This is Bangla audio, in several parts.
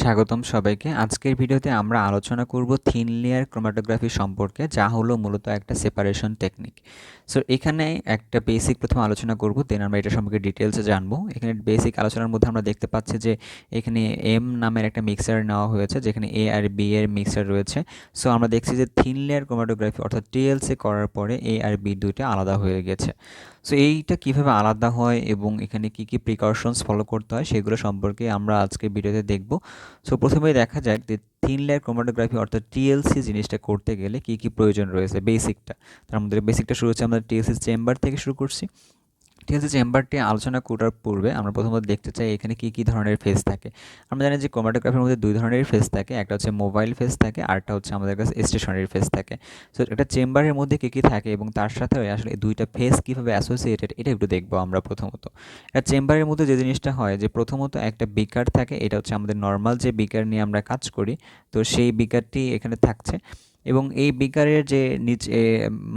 স্বাগতম সবাইকে। আজকের ভিডিওতে আমরা আলোচনা করব থিন লেয়ার ক্রোমাটোগ্রাফি সম্পর্কে, যা হলো মূলত একটা সেপারেশন টেকনিক। সো এখানে একটা বেসিক প্রথমে আলোচনা করব, দেন আমরা এটা সম্পর্কে ডিটেলসে জানবো। এখানে বেসিক আলোচনার মধ্যে আমরা দেখতে পাচ্ছি যে এখানে এম নামের একটা মিক্সার নেওয়া হয়েছে, যেখানে এ আর বি এর মিক্সার রয়েছে। সো আমরা দেখছি যে থিন লেয়ার ক্রোমাটোগ্রাফি অর্থাৎ টিএলসি করার পরে এ আর বি দুইটা আলাদা হয়ে গেছে। সো এইটা কিভাবে আলাদা হয় এবং এখানে কি কি প্রিকশনস ফলো করতে হয় সেগুলো সম্পর্কে আমরা আজকে ভিডিওতে দেখব। সো প্রথমেই দেখা যাক যে থিন লেয়ার ক্রোমাটোগ্রাফি অর্থাৎ টিএলসি জিনিসটা করতে গেলে কি কি প্রয়োজন রয়েছে, বেসিকটা। তার মধ্যে বেসিকটা শুরু হচ্ছে আমরা টিএলসি চেম্বার থেকে শুরু করছি। টিএলসি চেম্বারটি আলোচনা করার পূর্বে আমরা প্রথমত দেখতে চাই এখানে কি কি ধরনের ফেজ থাকে। আমরা জানি যে ক্রোমাটোগ্রাফির মধ্যে দুই ধরনের ফেজ থাকে, একটা হচ্ছে মোবাইল ফেজ থাকে, আরটা হচ্ছে আমাদের কাছে স্টেশনারি ফেজ থাকে। সো একটা চেম্বারের মধ্যে কী কী থাকে এবং তার সাথে আসলে এই দুইটা ফেজ কীভাবে অ্যাসোসিয়েটেড, এটা একটু দেখবো আমরা প্রথমত। একটা চেম্বারের মধ্যে যে জিনিসটা হয় যে প্রথমত একটা বিকার থাকে, এটা হচ্ছে আমাদের নর্মাল যে বিকার নিয়ে আমরা কাজ করি, তো সেই বিকারটি এখানে থাকছে এবং এই বিকারের যে নিচে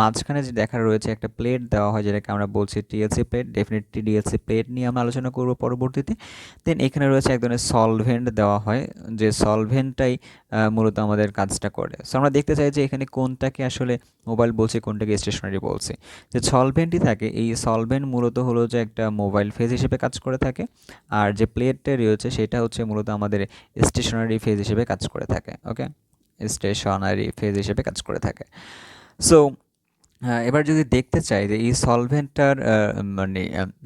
মাঝখানে যে দেখা রয়েছে একটা প্লেট দেওয়া হয়, যেটাকে আমরা বলছি TLC plate. Definitely TLC plate নিয়ে আমরা আলোচনা করব পরবর্তীতে। দেন এখানে রয়েছে এক ধরনের সলভেন্ট দেওয়া হয়, যে সলভেন্টটাই মূলত আমাদের কাজটা করে। সো আমরা দেখতে চাই যে এখানে কোনটাকে আসলে মোবাইল বলছি, কোনটাকে স্টেশনারি বলছি। যে সলভেন্টই থাকে, এই সলভেন্ট মূলত হলো যে একটা মোবাইল ফেজ হিসেবে কাজ করে থাকে, আর যে প্লেটটা রয়েছে সেটা হচ্ছে মূলত আমাদের স্টেশনারি ফেজ হিসেবে কাজ করে থাকে। ওকে, স্টেশনারি ফেজ হিসেবে কাজ করে থাকে। সো এবার যদি দেখতে চাই যে এই সলভেন্টটার মানে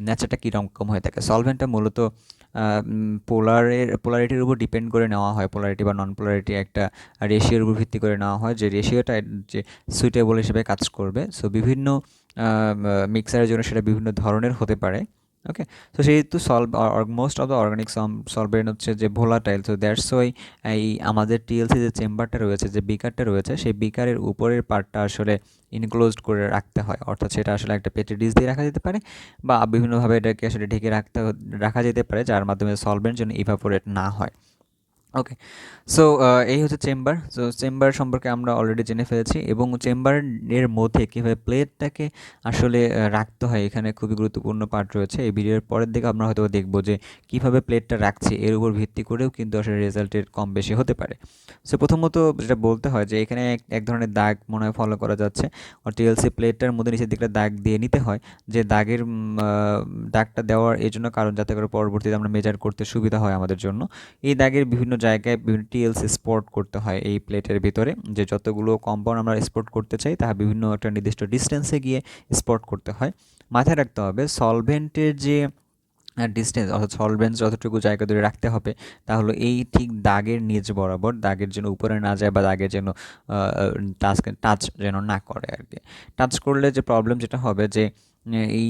নেচারটা কীরকম হয়ে থাকে। সলভেন্টটা মূলত পোলারিটির উপর ডিপেন্ড করে নেওয়া হয়, পোলারিটি বা নন পোলারিটি একটা রেশিওর উপর ভিত্তি করে নেওয়া হয়, যে রেশিওটা যে সুইটেবল হিসেবে কাজ করবে। সো বিভিন্ন মিক্সারের জন্য সেটা বিভিন্ন ধরনের হতে পারে। ওকে, তো যেহেতু most of the organic solvent হচ্ছে যে ভোলাটাইল, সো দ্যাটস ওয়াই এই আমাদের টিএলসি যে চেম্বারটা রয়েছে, যে বিকারটা রয়েছে, সেই বিকারের উপরের পার্টটা আসলে ইনক্লোজড করে রাখতে হয়। অর্থাৎ সেটা আসলে একটা পেটের ডিশ দিয়ে রাখা যেতে পারে বা বিভিন্নভাবে এটাকে আসলে ঢেকে রাখা যেতে পারে, যার মাধ্যমে সলভেন্ট যেন ইভাপোরেট না হয়। ওকে, সো এই হচ্ছে চেম্বার। সো চেম্বার সম্পর্কে আমরা অলরেডি জেনে ফেলেছি এবং চেম্বারের মধ্যে কীভাবে প্লেটটাকে আসলে রাখতে হয়, এখানে খুবই গুরুত্বপূর্ণ পার্ট রয়েছে। এই ভিডিওর পরের দিকে আমরা হয়তো দেখবো যে কীভাবে প্লেটটা রাখছি, এর উপর ভিত্তি করেও কিন্তু আসলে রেজাল্টের কম বেশি হতে পারে। সো প্রথমত যেটা বলতে হয় যে এখানে এক ধরনের দাগ মনে হয় ফলো করা যাচ্ছে, আর টিএলসি প্লেটটার মধ্যে নিচের দিকটা দাগ দিয়ে নিতে হয়। যে দাগের দাগটা দেওয়ার এই জন্য কারণ, যাতে করে পরবর্তীতে আমরা মেজার করতে সুবিধা হয় আমাদের জন্য। এই দাগের বিভিন্ন জায়গায় বিভিন্ন টিএলসি স্পট করতে হয় এই প্লেটের ভিতরে, যে যতগুলো কম্পাউন্ড আমরা স্পট করতে চাই তা বিভিন্ন একটা নির্দিষ্ট ডিস্টেন্সে গিয়ে স্পট করতে হয়। মাথায় রাখতে হবে সলভেন্টের যে ডিস্টেন্স, অর্থাৎ সলভেন্ট যতটুকু জায়গা ধরে রাখতে হবে, তাহলে এই ঠিক দাগের নিচ বরাবর, দাগের যেন উপরে না যায় বা দাগের যেন টাচ যেন না করে আর কি। টাচ করলে যে প্রবলেম যেটা হবে যে এই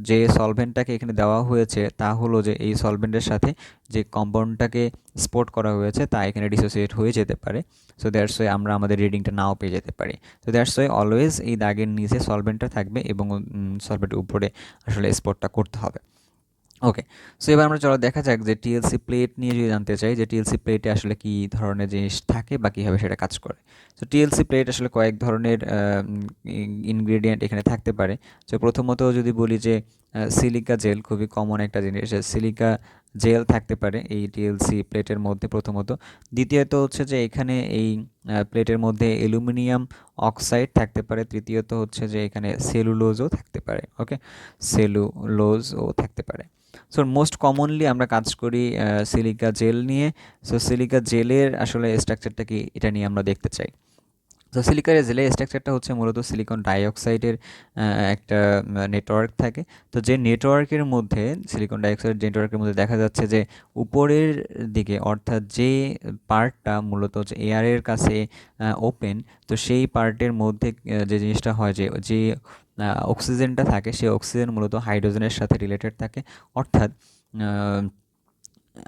যে সলভেন্টটাকে এখানে দেওয়া হয়েছে তা হলো যে এই সলভেন্টের সাথে যে কম্পাউন্ডটাকে স্পট করা হয়েছে তা এখানে ডিসোসিয়েট হয়ে যেতে পারে। সো দ্যাটস ওয়াই আমরা আমাদের রিডিংটা নাও পেয়ে যেতে পারি। সো দ্যাটস ওয়াই অলওয়েজ এই দাগের নিচে সলভেন্টটা থাকবে এবং সলভেন্টের উপরে আসলে স্পটটা করতে হবে। ওকে, সো এবার আমরা চলো দেখা যাক যে টিএলসি প্লেট নিয়ে যদি জানতে চাই যে টিএলসি প্লেটে আসলে কী ধরনের জিনিস থাকে বা কীভাবে সেটা কাজ করে। সো টিএলসি প্লেট আসলে কয়েক ধরনের ইনগ্রেডিয়েন্ট এখানে থাকতে পারে। সো প্রথমত যদি বলি যে সিলিকা জেল, খুবই কমন একটা জিনিস, সিলিকা জেল থাকতে পারে এই টিএলসি প্লেটের মধ্যে প্রথমত। দ্বিতীয়ত হচ্ছে যে এখানে এই প্লেটের মধ্যে অ্যালুমিনিয়াম অক্সাইড থাকতে পারে। তৃতীয়ত হচ্ছে যে এখানে সেলুলোজও থাকতে পারে। ওকে, সেলুলোজও থাকতে পারে। সো মোস্ট কমনলি আমরা কাজ করি সিলিকা জেল নিয়ে। সো সিলিকা জেলের আসলে স্ট্রাকচারটা কি, এটা নিয়ে আমরা দেখতে চাই। তো সিলিকার জেলের স্ট্রাকচারটা হচ্ছে মূলত সিলিকন ডাইঅক্সাইডের একটা নেটওয়ার্ক থাকে। তো যে নেটওয়ার্কের মধ্যে, সিলিকন ডাইঅক্সাইড নেটওয়ার্কের মধ্যে দেখা যাচ্ছে যে উপরের দিকে, অর্থাৎ যে পার্টটা মূলত হচ্ছে এয়ারের কাছে ওপেন, তো সেই পার্টের মধ্যে যে জিনিসটা হয় যে যে অক্সিজেনটা থাকে, সেই অক্সিজেন মূলত হাইড্রোজেনের সাথে রিলেটেড থাকে। অর্থাৎ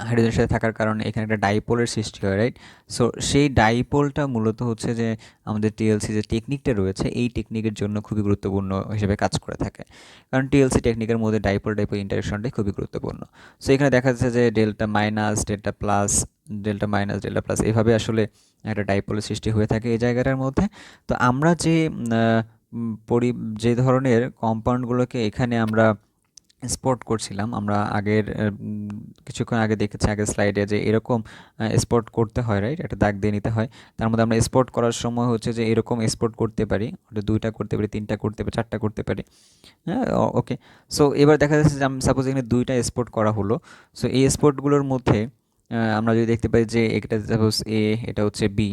হাইড্রোজেনের সাথে থাকার কারণে এখানে একটা ডাইপোলের সৃষ্টি হয়, রাইট। সো সেই ডাইপোলটা মূলত হচ্ছে যে আমাদের টিএলসি যে টেকনিকটা রয়েছে, এই টেকনিকের জন্য খুবই গুরুত্বপূর্ণ হিসেবে কাজ করে থাকে, কারণ টিএলসি টেকনিকের মধ্যে ডাইপোল ডাইপোল ইন্টারেকশনটাই খুবই গুরুত্বপূর্ণ। সো এখানে দেখা যাচ্ছে যে delta minus, delta plus, delta minus, delta plus, এভাবে আসলে একটা ডাইপোলের সৃষ্টি হয়ে থাকে এই জায়গাটার মধ্যে। তো আমরা যে যে ধরনের কম্পাউন্ডগুলোকে এখানে আমরা স্পট করছিলাম আমরা আগের কিছুক্ষণ আগে দেখেছি আগের স্লাইডে যে এরকম স্পট করতে হয়, রাইট? একটা দাগ দিয়ে নিতে হয়। তার মধ্যে আমরা স্পট করার সময় হচ্ছে যে এরকম স্পট করতে পারি, ওটা 2টা করতে পারি, 3টা করতে পারি, 4টা করতে পারি। হ্যাঁ, ওকে। সো এবার দেখা যাচ্ছে যে আমি সাপোজ এখানে 2টা স্পট করা হলো। সো এই স্পটগুলোর মধ্যে আমরা যদি দেখতে পাই যে এটা সাপোজ এ, এটা হচ্ছে বি।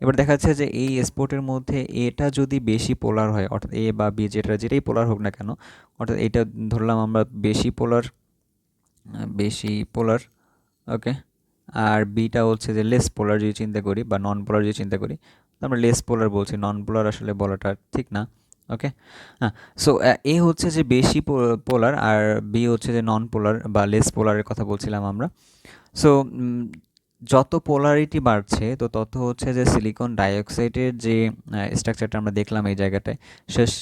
এবার দেখা যাচ্ছে যে এই স্পটের মধ্যে এটা যদি বেশি পোলার হয়, অর্থাৎ এ বা বি যেটাই পোলার হোক না কেন, অর্থাৎ এটা ধরলাম আমরা বেশি পোলার, ওকে। আর বিটা হচ্ছে যে লেস পোলার যদি চিন্তা করি বা নন পোলার যদি চিন্তা করি, তো আমরা লেস পোলার বলছি, নন পোলার আসলে বলাটা ঠিক না, ওকে। হ্যাঁ, সো এ হচ্ছে যে বেশি পোলার আর বি হচ্ছে যে নন পোলার বা লেস পোলারের কথা বলছিলাম আমরা। সো যত পোলারিটি বাড়ছে তো তত হচ্ছে যে সিলিকন ডাইঅক্সাইডের যে স্ট্রাকচারটা আমরা দেখলাম এই জায়গাটায়,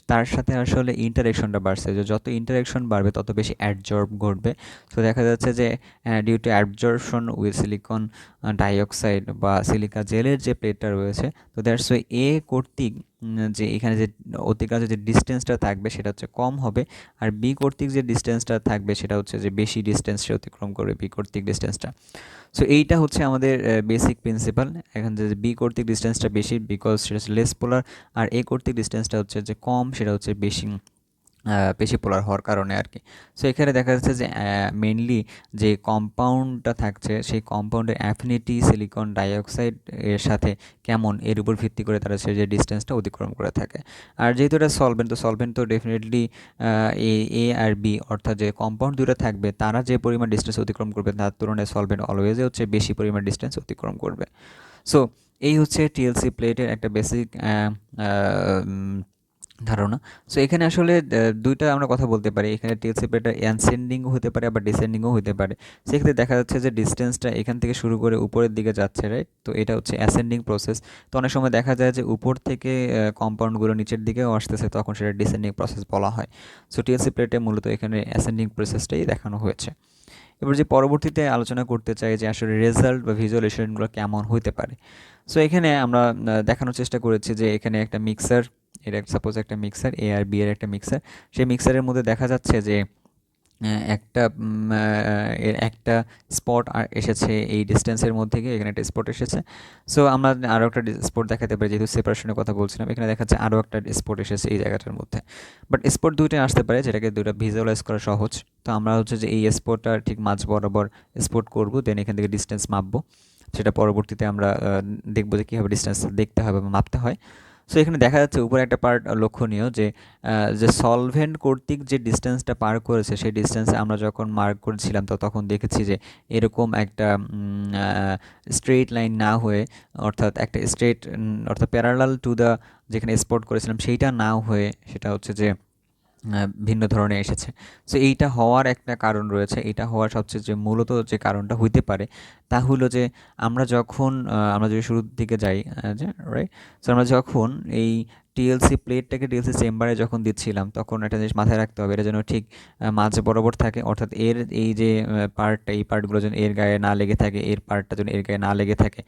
তার সাথে আসলে ইন্টারেকশনটা বাড়ছে, যে যত ইন্টারেকশন বাড়বে তত বেশি অ্যাডজর্ব ঘটবে। তো দেখা যাচ্ছে যে due to absorption with silicon dioxide বা সিলিকা জেলের যে প্লেটটা রয়েছে, তো দ্যাটস ওয়াই এ কর্তৃক যে এখানে যে অতিক্রান্ত যে ডিস্টেন্সটা থাকবে সেটা হচ্ছে কম হবে, আর বি কর্তৃক যে ডিস্টেন্সটা থাকবে সেটা হচ্ছে যে বেশি ডিস্টেন্স সে অতিক্রম করবে, বি কর্তৃক ডিস্টেন্সটা। সো এইটা হচ্ছে আমাদের বেসিক প্রিন্সিপাল। এখন যে বি কর্তৃক ডিস্টেন্সটা বেশি বিকজ সেটা হচ্ছে লেস পোলার, আর এ কর্তৃক ডিস্টেন্সটা হচ্ছে যে কম, সেটা হচ্ছে বেশি পোলার হওয়ার কারণে আর কি। সো এখানে দেখা যাচ্ছে যে মেনলি যে কম্পাউন্ডটা থাকছে সেই কম্পাউন্ডের অ্যাফিনিটি সিলিকন ডাইঅক্সাইড এর সাথে কেমন, এর উপর ভিত্তি করে তারা সে যে ডিস্টেন্সটা অতিক্রম করে থাকে। আর যেহেতু এটা সলভেন্ট তো ডেফিনেটলি এ আর বি অর্থাৎ যে কম্পাউন্ড দুটো থাকবে তারা যে পরিমাণ ডিস্টেন্স অতিক্রম করবে তার তুলনায় সলভেন্ট অলওয়েজই হচ্ছে বেশি পরিমাণ ডিস্টেন্স অতিক্রম করবে। সো এই হচ্ছে টিএলসি প্লেটের একটা বেসিক ধারণা। সো এখানে আসলে দুইটা আমরা কথা বলতে পারি, এখানে টিএলসি প্লেটটা অ্যাসেন্ডিংও হতে পারে আবার ডিসেন্ডিংও হতে পারে। সেক্ষেত্রে দেখা যাচ্ছে যে ডিস্টেন্সটা এখান থেকে শুরু করে উপরের দিকে যাচ্ছে, রাইট? তো এটা হচ্ছে অ্যাসেন্ডিং প্রসেস। তো অনেক সময় দেখা যায় যে উপর থেকে কম্পাউন্ডগুলো নিচের দিকেও আসতেছে, তখন সেটা ডিসেন্ডিং প্রসেস বলা হয়। সো টিএলসি প্লেটে মূলত এখানে অ্যাসেন্ডিং প্রসেসটাই দেখানো হয়েছে। এবার যে পরবর্তীতে আলোচনা করতে চাই যে আসলে রেজাল্ট বা ভিজুয়ালাইজেশনগুলো কেমন হতে পারে। সো এখানে আমরা দেখানোর চেষ্টা করেছি যে এখানে একটা মিক্সার, এটা সাপোজ একটা মিক্সার, এ আর বি এর একটা মিক্সার। সেই মিক্সারের মধ্যে দেখা যাচ্ছে যে এর একটা স্পট এসেছে এই ডিস্টেন্সের মধ্যে গিয়ে, এখানে একটা স্পট এসেছে। সো আমরা আরও একটা স্পট দেখাতে পারি, যেহেতু সেপারেশনের কথা বলছিলাম, এখানে দেখাচ্ছে আরও একটা স্পট এসেছে এই জায়গাটার মধ্যে। বাট স্পট দুইটাই আসতে পারে, যেটাকে দুইটা ভিজুয়ালাইজ করা সহজ। তো আমরা হচ্ছে যে এই স্পটটা ঠিক মাঝ বরাবর স্পট করব, দেন এখান থেকে ডিস্টেন্স মাপবো। সেটা পরবর্তীতে আমরা দেখবো যে কীভাবে ডিস্টেন্স দেখতে হবে বা মাপতে হয়। সো এখানে দেখা যাচ্ছে উপরে একটা পার্ট লক্ষণীয় যে সলভেন্ট কর্তৃক যে ডিস্টেন্সটা পার করেছে সেই ডিস্টেন্সে আমরা যখন মার্ক করেছিলাম তো তখন দেখেছি যে এরকম একটা স্ট্রেইট লাইন না হয়ে, অর্থাৎ একটা অর্থাৎ প্যারালাল টু দ্য যেখানে স্পট করেছিলাম সেইটা না হয়ে সেটা হচ্ছে যে ভিন্ন ধরনের এসেছে। সো এইটা হওয়ার একটা কারণ রয়েছে, এটা হওয়ার সবচেয়ে যে মূলত যে কারণটা হইতে পারে তা হলো যে আমরা যদি শুরুর দিকে যাই, যে রাইট, সো আমরা যখন এই টিএলসি প্লেটটাকে টিএলসি চেম্বারে যখন দিচ্ছিলাম তখন একটা জিনিস মাথায় রাখতে হবে, এটা যেন ঠিক মাঝ বরাবর থাকে, অর্থাৎ এর এই যে এই পার্টগুলো যেন এর গায়ে না লেগে থাকে, এর পার্টটা যেন এর গায়ে না লেগে থাকে।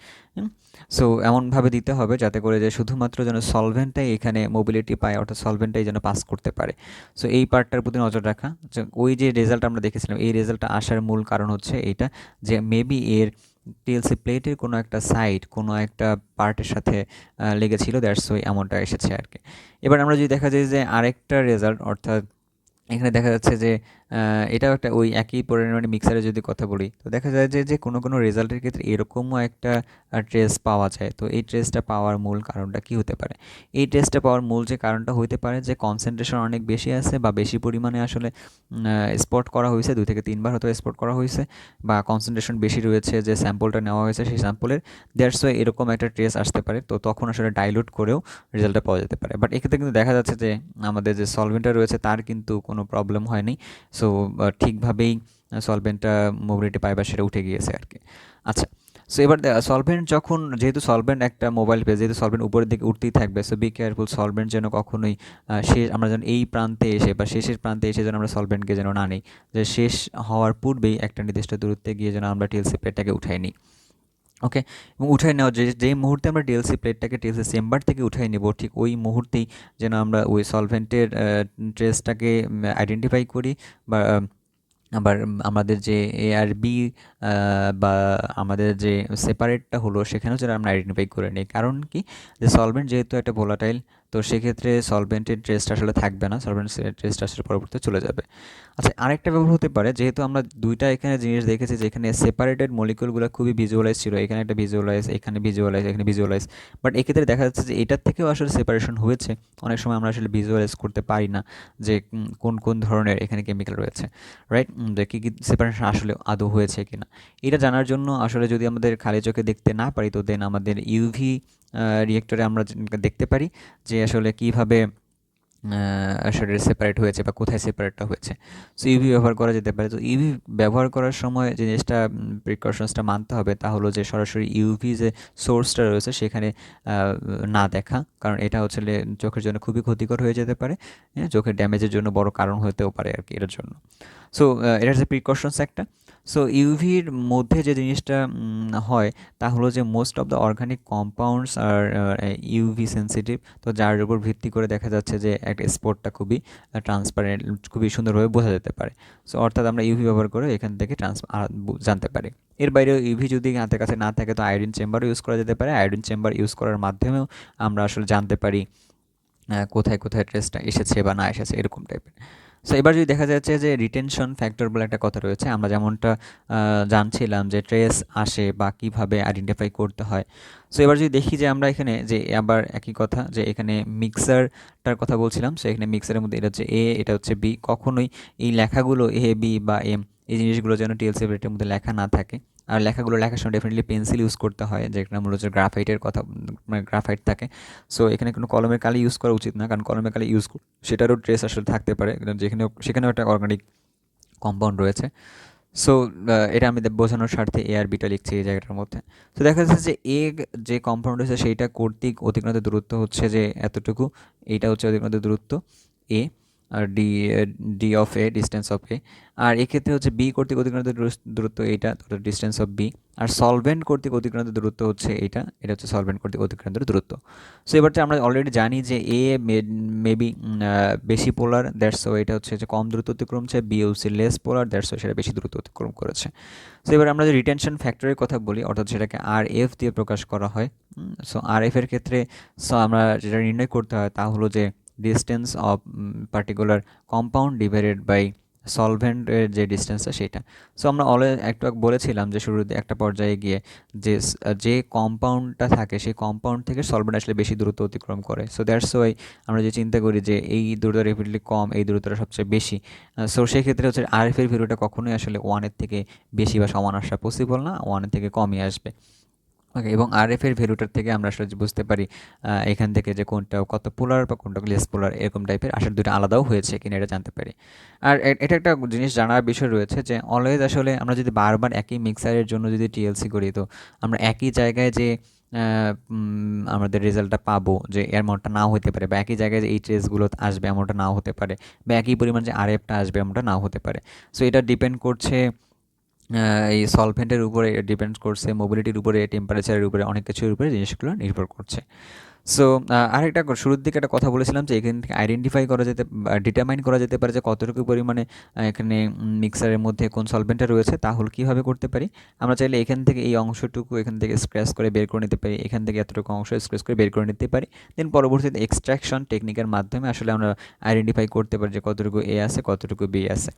সো এমনভাবে দিতে হবে যাতে করে যে শুধুমাত্র যেন সলভেন্টটাই এখানে মোবিলিটি পায়, অর্থাৎ সলভেন্টটাই যেন পাস করতে পারে। সো এই পার্টটার প্রতি নজর রাখা, যে ওই যে রেজাল্ট আমরা দেখেছিলাম এই রেজাল্টটা আসার মূল কারণ হচ্ছে এইটা, যে মেবি এর টিএলসি প্লেটের কোনো একটা সাইড কোনো একটা পার্টের সাথে লেগেছিল, দ্যাটস ওয়াই এমনটা এসেছে আর কি। এবার আমরা যদি দেখা যায় যে আরেকটা রেজাল্ট, অর্থাৎ এখানে দেখা যাচ্ছে যে এটাও একটা ওই একই পরিমাণে মিক্সারে যদি কথা বলি তো দেখা যায় যে কোনো রেজাল্টের ক্ষেত্রে এরকমও একটা ট্রেস পাওয়া যায়। তো এই ট্রেসটা পাওয়ার মূল কারণটা কি হতে পারে? এই ট্রেসটা পাওয়ার মূল যে কারণটা হতে পারে যে কনসেন্ট্রেশন অনেক বেশি আছে বা বেশি পরিমাণে আসলে স্পট করা হয়েছে, 2 থেকে 3 বার হয়তো স্পট করা হয়েছে, বা কনসেন্ট্রেশন বেশি রয়েছে যে স্যাম্পলটা নেওয়া হয়েছে সেই স্যাম্পলের, দ্যাটস ওয়াই এরকম একটা ট্রেস আসতে পারে। তো তখন আসলে ডাইলুট করেও রেজাল্টটা পাওয়া যেতে পারে। বাট এক্ষেত্রে কিন্তু দেখা যাচ্ছে যে আমাদের যে সলভেন্টটা রয়েছে তার কিন্তু কোনো প্রবলেম হয়নি। সো ঠিকভাবেই সলভেন্টটা মোবিলিটি পায় বা সেটা উঠে গিয়েছে আর কি। আচ্ছা, সো এবার সলভেন্ট যখন, যেহেতু সলভেন্ট একটা মোবাইল পেজ, যেহেতু সলভেন্ট উপরের দিকে উঠতেই থাকবে, সো বি কেয়ারফুল সলভেন্ট যেন কখনোই আমরা যেন এই প্রান্তে এসে বা শেষের প্রান্তে এসে যেন আমরা সলভেন্টকে যেন না নিই, যে শেষ হওয়ার পূর্বেই একটা নির্দিষ্ট দূরত্বে গিয়ে যেন আমরা টিএলসি প্লেটটাকে উঠাই নিই। ওকে, এবং উঠাই নেওয়া যেই মুহূর্তে আমরা টিএলসি প্লেটটাকে টিএলসি চেম্বার থেকে উঠাই নেব ঠিক ওই মুহূর্তেই যেন আমরা ওই সলভেন্টের ট্রেসটাকে আইডেন্টিফাই করি বা আবার আমাদের যে এ আর বি বা আমাদের যে সেপারেটটা হলো সেখানেও যেন আমরা আইডেন্টিফাই করে নিই। কারণ কি, যে সলভেন্ট যেহেতু একটা ভোলাটাইল, তো সেক্ষেত্রে সলভেন্টের ট্রেসটা আসলে থাকবে না, সলভেন্টের ট্রেসটা আসলে পরবর্তীতে চলে যাবে। আচ্ছা, আরেকটা ব্যাপার হতে পারে, যেহেতু আমরা দুইটা এখানে জিনিস দেখেছি যে এখানে সেপারেটেড মলিকুলগুলো খুবই ভিজুয়ালাইজ ছিল, এখানে একটা ভিজুয়ালাইজ, এখানে ভিজুয়ালাইজ, এখানে ভিজুয়ালাইজ, বাট এক্ষেত্রে দেখা যাচ্ছে যে এটার থেকেও আসলে সেপারেশন হয়েছে। অনেক সময় আমরা আসলে ভিজুয়ালাইজ করতে পারি না যে কোন কোন ধরনের এখানে কেমিক্যাল রয়েছে, রাইট, যে কী কী সেপারেশন আসলে আদৌ হয়েছে কিনা। এটা জানার জন্য আসলে যদি আমাদের খালি চোখে দেখতে না পারি, তো দেন আমাদের ইউভি রিয়েক্টরে আমরা দেখতে পারি যে আসলে কীভাবে আসলে সেপারেট হয়েছে বা কোথায় সেপারেটটা হয়েছে। সো ইউভি ব্যবহার করা যেতে পারে। তো ইউভি ব্যবহার করার সময় যে জিনিসটা প্রিকশনসটা মানতে হবে তা হলো যে সরাসরি ইউভি যে সোর্সটা রয়েছে সেখানে না দেখা, কারণ এটা হচ্ছে চোখের জন্য খুবই ক্ষতিকর হয়ে যেতে পারে, চোখের ড্যামেজের জন্য বড় কারণ হতেও পারে আর কি এটার জন্য। সো এটার যে প্রিকশনস একটা। সো ইউভির মধ্যে যে জিনিসটা হয় তা হলো যে most of the organic compounds আর ইউভি সেন্সিটিভ। তো যার উপর ভিত্তি করে দেখা যাচ্ছে যে একটা স্পটটা খুবই ট্রান্সপারেন্ট, খুবই সুন্দরভাবে বোঝা যেতে পারে। সো অর্থাৎ আমরা ইউভি ব্যবহার করে এখান থেকে জানতে পারি। এর বাইরেও ইউভি যদি হাতের কাছে না থাকে তো আয়োডিন চেম্বারও ইউজ করা যেতে পারে। আয়োডিন চেম্বার ইউজ করার মাধ্যমেও আমরা আসলে জানতে পারি কোথায় কোথায় ট্রেসটা এসেছে বা না এসেছে, এরকম টাইপের। সো এবার যদি দেখা যাচ্ছে যে রিটেনশন ফ্যাক্টর বলে একটা কথা রয়েছে, আমরা যেমনটা জানছিলাম যে ট্রেস আসে বা কীভাবে আইডেন্টিফাই করতে হয়। সো এবার যদি দেখি যে আমরা এখানে যে আবার একই কথা, যে এখানে মিক্সারটার কথা বলছিলাম, সো এখানে মিক্সারের মধ্যে এটা হচ্ছে এ, এটা হচ্ছে বি। কখনোই এই লেখাগুলো এ, বি বা এম, এই জিনিসগুলো যেন টিএলসি প্লেটের মধ্যে লেখা না থাকে। আর লেখাগুলো লেখার সময় ডেফিনেটলি পেন্সিল ইউজ করতে হয়, যেটা মূলত হচ্ছে গ্রাফাইটের কথা, মানে গ্রাফাইট থাকে। সো এখানে কোনো কলমের কালি ইউজ করা উচিত না, কারণ কলমের কালি ইউজ সেটারও ট্রেস আসলে থাকতে পারে, সেখানেও একটা অর্গানিক কম্পাউন্ড রয়েছে। সো এটা আমি বোঝানোর স্বার্থে এ আর বিটা লিখছি এই জায়গাটার মধ্যে। তো দেখা যাচ্ছে যে এ যে কম্পাউন্ড রয়েছে সেইটা কর্তৃক অতিক্রান্ত দূরত্ব হচ্ছে যে এতটুকু, এইটা হচ্ছে অতিক্রান্ত দূরত্ব এ, আর D of A, distance of A. আর এক্ষেত্রে হচ্ছে বি কর্তৃক অতিক্রান্ত দূরত্ব এইটা, ডিস্টেন্স অফ বি। আর সলভেন্ট কর্তৃক অতিক্রান্ত দূরত্ব হচ্ছে এটা, এটা হচ্ছে সলভেন্ট কর্তৃক অতিক্রান্ত দূরত্ব। সো এবার আমরা অলরেডি জানি যে এ মেবি বেশি পোলার, দ্যাটস ও এটা হচ্ছে যে কম দূরত্ব অতিক্রম করছে, বি হচ্ছে লেস পোলার, দ্যাটস ও সেটা বেশি দূরত্ব অতিক্রম করেছে। সো এবার আমরা যে রিটেনশন ফ্যাক্টরের কথা বলি, অর্থাৎ সেটাকে আর এফ দিয়ে প্রকাশ করা হয়। সো আর এফ এর ক্ষেত্রে আমরা যেটা নির্ণয় করতে হয় তা হলো যে distance of particular compound divided by সলভেন্টের যে ডিস্টেন্সটা সেটা। সো আমরা একটু বলেছিলাম যে শুরুতে একটা পর্যায়ে গিয়ে যে যে কম্পাউন্ডটা থাকে সেই কম্পাউন্ড থেকে সলভেন্ট আসলে বেশি দূরত্ব অতিক্রম করে। সো দ্যাটস ওয়াই আমরা যে চিন্তা করি যে এই দূরত্ব রেপিডলি কম, এই দূরত্বটা সবচেয়ে বেশি। সো সেক্ষেত্রে হচ্ছে আর এফ এর ভ্যালুটা কখনোই আসলে ওয়ানের থেকে বেশি বা সমান আসা পসিবল না, ওয়ানের থেকে কমই আসবে। ওকে, এবং আর এফ এর ভ্যালুটার থেকে আমরা আসলে বুঝতে পারি এখান থেকে যে কোনটা কত পোলার বা কোনটা লেস পোলার, এরকম টাইপের আসলে দুটো আলাদাও হয়েছে কিনা এটা জানতে পারি। আর এটা একটা জিনিস জানার বিষয় রয়েছে যে অলওয়েজ আসলে আমরা যদি বারবার একই মিক্সারের জন্য যদি টিএলসি করি, তো আমরা একই জায়গায় যে আমাদের রেজাল্টটা পাবো যে এমনটা নাও হতে পারে, বা একই জায়গায় যে এই ট্রেসগুলো আসবে এমনটা নাও হতে পারে, বা একই পরিমাণ যে আর এফটা আসবে এমনটা নাও হতে পারে। সো এটা ডিপেন্ড করছে এই সলভেন্টের উপরে, ডিপেন্ড করছে মোবিলিটির উপরে, টেম্পারেচারের উপরে, অনেক কিছুর উপরে জিনিসগুলো নির্ভর করছে। সো আরেকটা শুরুর দিকে একটা কথা বলেছিলাম যে এখান থেকে আইডেন্টিফাই করা যেতে, ডিটারমাইন করা যেতে পারে যে কতটুকু পরিমাণে এখানে মিক্সারের মধ্যে কোন সলভেন্টটা রয়েছে। তাহলে কীভাবে করতে পারি, আমরা চাইলে এখান থেকে এই অংশটুকু এখান থেকে স্ক্র্যাচ করে বের করে নিতে পারি, এখান থেকে এতটুকু অংশ স্ক্র্যাচ করে বের করে নিতে পারি। দেন পরবর্তীতে এক্সট্রাকশন টেকনিকের মাধ্যমে আসলে আমরা আইডেন্টিফাই করতে পারি যে কতটুকু এ আছে কতটুকু বি আছে।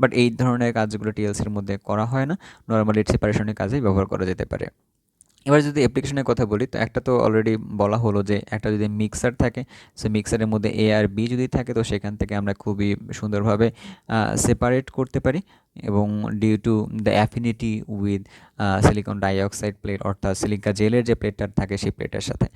বাট এই ধরনের কাজগুলো টিএলসির মধ্যে করা হয় না, নর্মালি সেপারেশনের কাজেই ব্যবহার করা যেতে পারে। এবার যদি অ্যাপ্লিকেশনের কথা বলি, তো একটা তো অলরেডি বলা হলো যে একটা যদি মিক্সার থাকে, সে মিক্সারের মধ্যে এ আর বি যদি থাকে, তো সেখান থেকে আমরা খুবই সুন্দরভাবে সেপারেট করতে পারি, এবং due to the affinity with silicon dioxide plate, অর্থাৎ সিলিকা জেলের যে প্লেটটা থাকে সেই প্লেটের সাথে।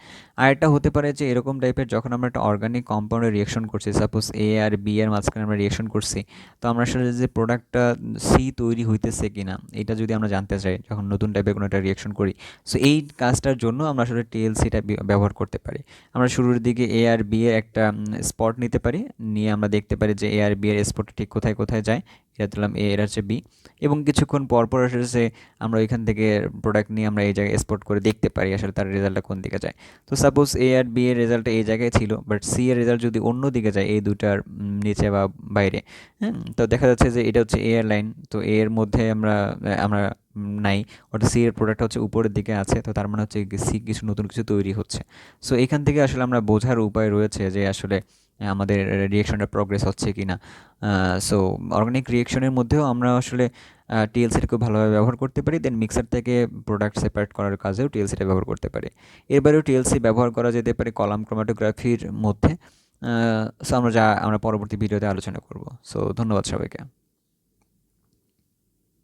আর একটা হতে পারে যে এরকম টাইপের যখন আমরা একটা অর্গানিক কম্পাউন্ডে রিয়েকশন করছি, সাপোজ এ আর বি এর মাঝখানে আমরা রিয়েকশন করছি, তো আমরা আসলে যে প্রোডাক্টটা সি তৈরি হইতেছে কিনা এটা যদি আমরা জানতে চাই যখন নতুন টাইপের কোনো একটা রিয়েকশন করি, সো এই কাজটার জন্য আমরা আসলে টিএলসিটা ব্যবহার করতে পারি। আমরা শুরুর দিকে এ আর বি এর একটা স্পট নিতে পারি, নিয়ে আমরা দেখতে পারি যে এ আর বি এর স্পটটা ঠিক কোথায় কোথায় যায়, এটা দিলাম এ, এটা হচ্ছে বি, এবং কিছুক্ষণ পর পর আসলে আমরা ওইখান থেকে প্রোডাক্ট নিয়ে আমরা এই জায়গায় এক্সপোর্ট করে দেখতে পারি আসলে তার রেজাল্টটা কোন দিকে যায়। তো সাপোজ এ আর বি এর রেজাল্টটা এই জায়গায় ছিল, বাট সি এর রেজাল্ট যদি অন্য দিকে যায়, এই দুটার নিচে বা বাইরে, হ্যাঁ, তো দেখা যাচ্ছে যে এটা হচ্ছে এ এর লাইন, তো এ এর মধ্যে আমরা নাই, অর্থাৎ সি এর প্রোডাক্ট হচ্ছে উপরের দিকে আছে, তো তার মানে হচ্ছে সি কিছু নতুন কিছু তৈরি হচ্ছে। সো এখান থেকে আসলে আমরা বোঝার উপায় রয়েছে যে আসলে আমাদের রিয়েকশনটা প্রোগ্রেস হচ্ছে কি না। সো অর্গানিক রিয়েকশনের মধ্যেও আমরা আসলে টিএলসিটা খুব ভালোভাবে ব্যবহার করতে পারি, দেন মিক্সার থেকে প্রোডাক্ট সেপারেট করার কাজেও টিএলসিটা ব্যবহার করতে পারি। এর বাইরেও টিএলসি ব্যবহার করা যেতে পারে কলাম ক্রোমাটোগ্রাফির মধ্যে। সো আমরা পরবর্তী ভিডিওতে আলোচনা করব। সো ধন্যবাদ সবাইকে।